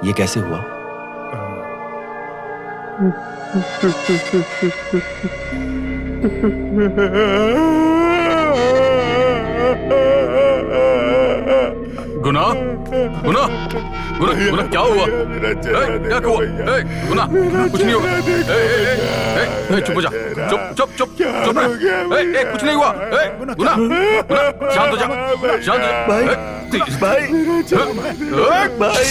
ये कैसे हुआ? गुना, गुना, गुना, गुना क्या हुआ? क्या हुआ? गुना, कुछ नहीं हुआ। चुप हो जा, चुप चुप चुप चुप रह। कुछ नहीं हुआ। गुना, गुना, शांत हो जा, शांत हो जा। भाई, भाई।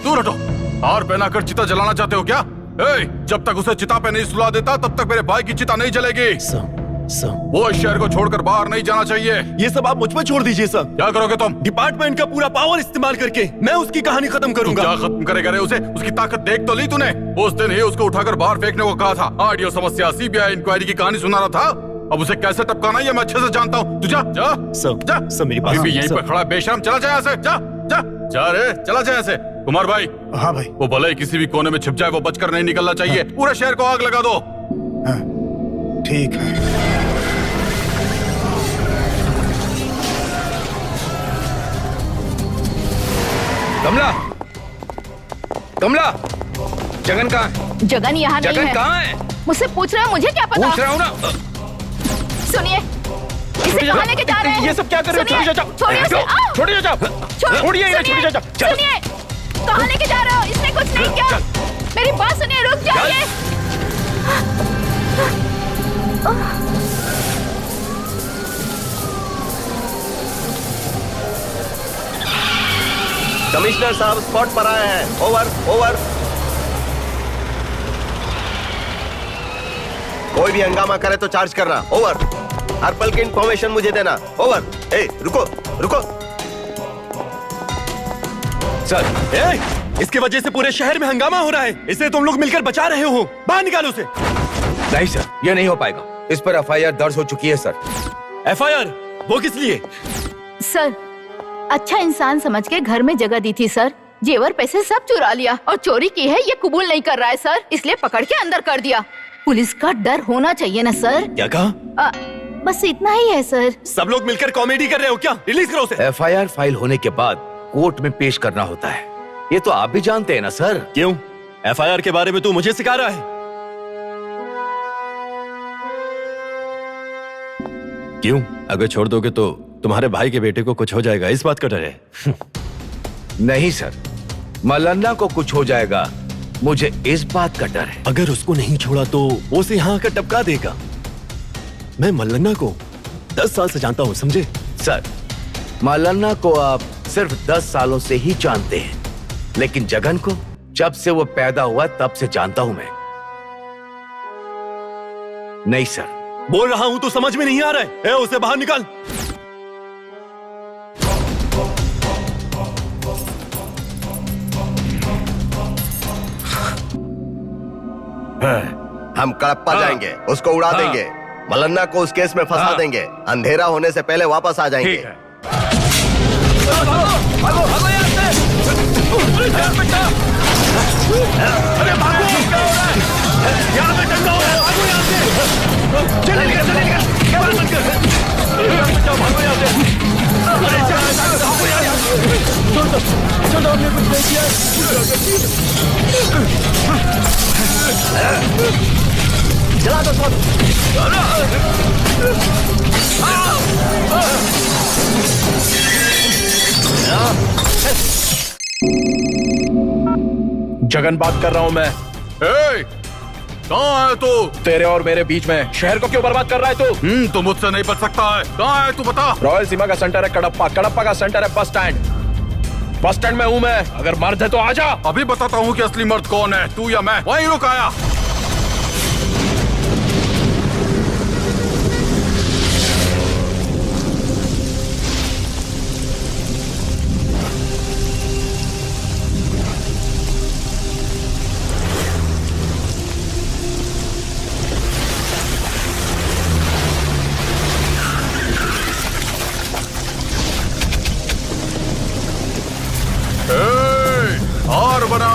दूर हटो। हार पहनाकर चिता जलाना चाहते हो क्या? जब तक उसे चिता पे नहीं सुला देता तब तक मेरे भाई की चिता नहीं जलेगी। सर, वो इस शहर को छोड़कर बाहर नहीं जाना चाहिए। ये सब आप मुझ पर छोड़ दीजिए सर। क्या करोगे तुम? डिपार्टमेंट का पूरा पावर इस्तेमाल करके मैं उसकी कहानी खत्म करूंगा। क्या खत्म करेगा रे उसे? उसकी ताकत देख तो ली तूने? उस दिन ही उसको उठाकर बाहर फेंकने को कहा था। ऑडियो समस्या, सीबीआई इंक्वायरी की कहानी सुना रहा था। अब उसे कैसे टपकाना ये मैं अच्छे से जानता हूँ। तू जा जा सर मेरी बात अभी यहीं पर खड़ा बेशरम, चला जाए ऐसे। जा जा जा रे, चला जाए ऐसे। कुमार भाई। हाँ भाई। वो भले ही किसी भी कोने में छिप जाए, वो बचकर नहीं निकलना चाहिए। पूरे शहर को आग लगा दो। हाँ, ठीक है। कमला, कमला, जगन कहाँ है? जगन यहाँ नहीं है। जगन कहाँ है? मुझसे पूछ रहे हो, मुझे क्या पता? पूछ रहा हूँ ना। सुनिए, इसे कहाँ लेके जा रहे हैं? ये सब क्या कर रहे हो? छोड़िए चाचा, छोड़िए इसे, आओ। छोड़िए चाचा, छोड़िए इन्हें, छोड़िए चाचा। सुनिए, कहाँ लेके जा रहे हो? इसने कुछ नहीं किया। मेरी बात सुनिए, रुक जाइए। कमिश्नर साहब स्पॉट पर आए हैं। Over over. कोई भी हंगामा करे तो चार्ज करना। ओवर। हर पल की इंफॉर्मेशन मुझे देना। ओवर। रुको रुको। सर, इसकी वजह से पूरे शहर में हंगामा हो रहा है। इसे तुम लोग मिलकर बचा रहे हो। बाहर निकालो उसे। नहीं सर, ये नहीं हो पाएगा। इस पर एफआईआर दर्ज हो चुकी है सर। एफआईआर? वो किस लिए? सर, अच्छा इंसान समझ के घर में जगह दी थी सर। जेवर पैसे सब चुरा लिया और चोरी की है ये कबूल नहीं कर रहा है सर, इसलिए पकड़ के अंदर कर दिया। पुलिस का डर होना चाहिए ना सर। क्या कहा? बस इतना ही है सर। सब लोग मिलकर कॉमेडी कर रहे हो क्या? रिलीज करो उसे। एफआईआर फाइल होने के बाद कोर्ट में पेश करना होता है, ये तो आप भी जानते हैं ना सर। क्यों? एफआईआर के बारे में तू मुझे सिखा रहा है? क्यों? अगर छोड़ दोगे तो तुम्हारे भाई के बेटे को कुछ हो जाएगा, इस बात का डर है? नहीं सर, मलन्ना को कुछ हो जाएगा, मुझे इस बात का डर है। अगर उसको नहीं छोड़ा तो वो उसे यहाँ आकर टपका देगा। मैं मल्लन्ना को 10 साल से जानता हूँ, समझे? सर, मलन्ना को आप सिर्फ 10 सालों से ही जानते हैं, लेकिन जगन को जब से वो पैदा हुआ तब से जानता हूं मैं। नहीं सर। बोल रहा हूं तो समझ में नहीं आ रहा है। उसे बाहर निकाल। हम कड़प्पा जाएंगे, उसको उड़ा देंगे, मलन्ना को उस केस में फंसा देंगे, अंधेरा होने से पहले वापस आ जाएंगे। भागो भागो यहाँ से! अरे भागो! यहाँ पे दंगा हो रहा है, भागो यहाँ से! चले निकल, क्या बात बंद कर? भागो यहाँ से! अरे भागो यहाँ से! छोड़ दो, हमने कुछ नहीं किया। चला दो सब। जगन बात कर रहा हूं मैं। कहाँ है तू? तेरे और मेरे बीच में शहर को क्यों बर्बाद कर रहा है तू? तू मुझसे नहीं बच सकता है। कहाँ है तू बता। रॉयल सीमा का सेंटर है कडप्पा, कडप्पा का सेंटर है बस स्टैंड। बस स्टैंड में हूं मैं, अगर मर्द है तो आजा। अभी बताता हूँ कि असली मर्द कौन है, तू या मैं। वहीं रुक आया। हार बना।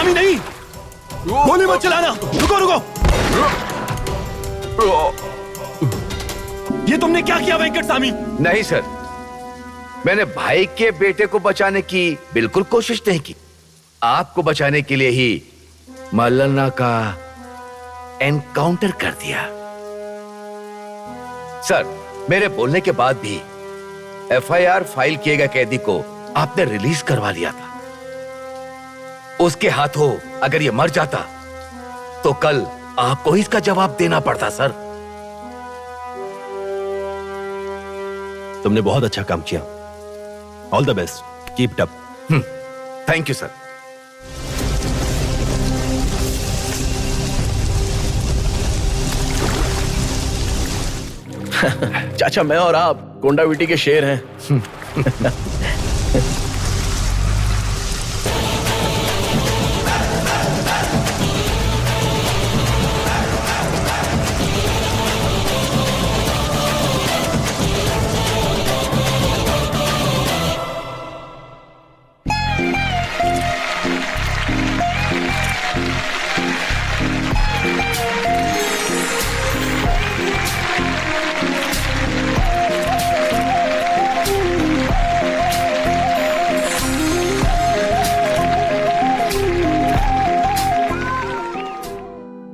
सामी नहीं, गोली मत चलाना। रुको रुको, ये तुमने क्या किया वेंकट सामी? नहीं सर, मैंने भाई के बेटे को बचाने की बिल्कुल कोशिश नहीं की। आपको बचाने के लिए ही मल्लन्ना का एनकाउंटर कर दिया। सर, मेरे बोलने के बाद भी एफआईआर फाइल किए गए कैदी को आपने रिलीज करवा लिया था। उसके हाथों अगर ये मर जाता तो कल आपको इसका जवाब देना पड़ता। सर, तुमने बहुत अच्छा काम किया। All the best, keep it up. Thank you sir. चाचा, मैं और आप गोंडाविटी के शेर हैं।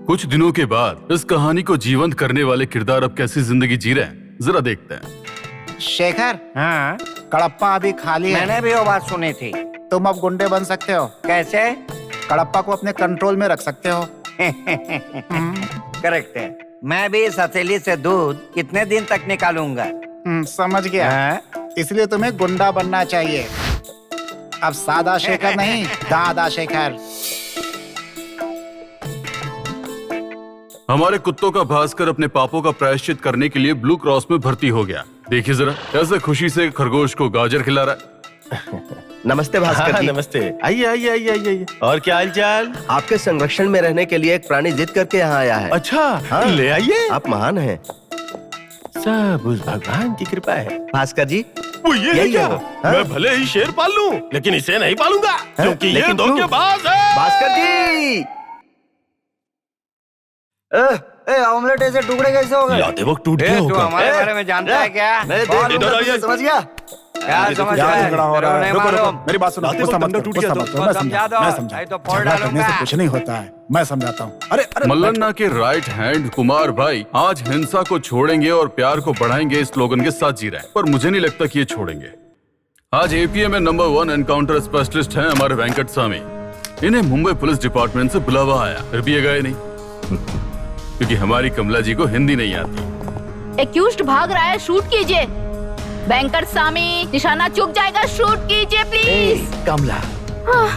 कुछ दिनों के बाद इस कहानी को जीवंत करने वाले किरदार अब कैसी जिंदगी जी रहे हैं, जरा देखते हैं। शेखर, हाँ, कड़प्पा अभी खाली है। मैंने भी वो बात सुनी थी। तुम अब गुंडे बन सकते हो। कैसे? कड़प्पा को अपने कंट्रोल में रख सकते हो। करेक्ट है। मैं भी इस हथेली से दूध कितने दिन तक निकालूंगा? समझ गया। हाँ? इसलिए तुम्हें गुंडा बनना चाहिए। अब सादा शेखर नहीं, दादा शेखर। हमारे कुत्तों का भास्कर अपने पापों का प्रायश्चित करने के लिए ब्लू क्रॉस में भर्ती हो गया। देखिए जरा कैसे खुशी से खरगोश को गाजर खिला रहा है। नमस्ते भास्कर जी। नमस्ते, आइए आइए आइए आइए। और क्या हाल चाल? आपके संरक्षण में रहने के लिए एक प्राणी जिद करके यहाँ आया है। अच्छा, हाँ। ले आइए। आप महान हैं। सब उस भगवान की कृपा है। भास्कर जी, वो ये है यही क्या? है वो। हाँ? मैं भले ही शेर पाल लूं, लेकिन इसे नहीं पालूंगा, क्योंकि ये लेकिन क्यों? धोखेबाज है। भास्कर जी, ऑमलेट ऐसे टुकड़े कैसे हो गए? लाते वक्त टूट ए, गया तू होगा। हमारे बारे में जानता है क्या? मैं कौन देख इधर लूंगा, आइए। तुझे समझ गया? क्या समझ क्या रहा है? झगड़ा हो रहा है? तेरे को रुको नहीं रुको, मालूम? मेरी बात सुनो। लाते गुस्सा वक्त मत बंदा करो, टूट गुस्सा गया मत तो। करो। मैं समझा दो। मैं समझा। नहीं तो फोड़ झगड़ा करने डालूंगा। से कुछ नहीं होता है। मैं समझाता हूँ। अरे अरे, मल्लन्ना के राइट हैंड कुमार भाई आज हिंसा को छोड़ेंगे और प्यार को बढ़ाएंगे इस स्लोगन के साथ जी रहे हैं, पर मुझे नहीं लगता कि ये छोड़ेंगे। आज एपीए में नंबर 1 एनकाउंटर स्पेशलिस्ट हैं हमारे वेंकट सामी। इन्हें मुंबई पुलिस डिपार्टमेंट से बुलावा आया, फिर भी ये गए नहीं क्योंकि हमारी कमला जी को हिंदी नहीं आती। एक्यूज्ड भाग रहा है, शूट कीजिए। वेंकट सामी, निशाना चूक जाएगा, शूट कीजिए प्लीज। कमला,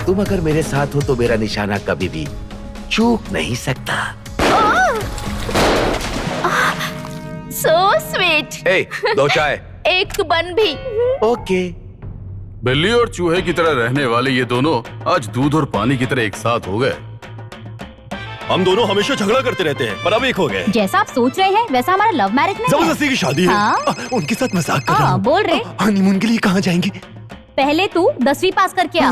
तुम अगर मेरे साथ हो तो मेरा निशाना कभी भी चूक नहीं सकता। So sweet. ए, 2 चाय। एक बन भी। ओके। बिल्ली और चूहे की तरह रहने वाले ये दोनों आज दूध और पानी की तरह एक साथ हो गए। हम दोनों हमेशा झगड़ा करते रहते हैं, पर अब एक हो गए। जैसा आप सोच रहे हैं वैसा हमारा लव मैरिज नहीं है। जबरदस्ती की शादी है। हाँ? उनके साथ मजाक कर रहा हाँ, हूँ। बोल रहे। हनीमून के लिए कहाँ जाएंगे? पहले तू 10वीं पास करके आ।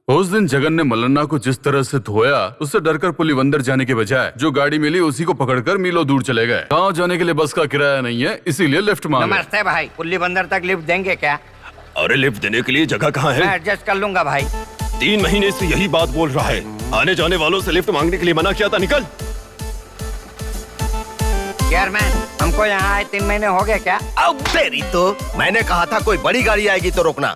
उस दिन जगन ने मल्लन्ना को जिस तरह से धोया, उससे डरकर पुलिवंदर जाने के बजाय जो गाड़ी मिली उसी को पकड़कर मीलों दूर चले गए। गांव जाने के लिए बस का किराया नहीं है, इसीलिए लिफ्ट मांगे। नमस्ते भाई, कुल्ली बंदर तक लिफ्ट देंगे क्या? अरे लिफ्ट देने के लिए जगह कहाँ मैं है? एडजस्ट कर लूंगा भाई। 3 महीने से यही बात बोल रहा है। आने जाने वालों से लिफ्ट मांगने के लिए मना किया था। निकल। चेयरमैन, हमको यहाँ आए 3 महीने हो गए क्या? अब तेरी तो मैंने कहा था कोई बड़ी गाड़ी आएगी तो रोकना।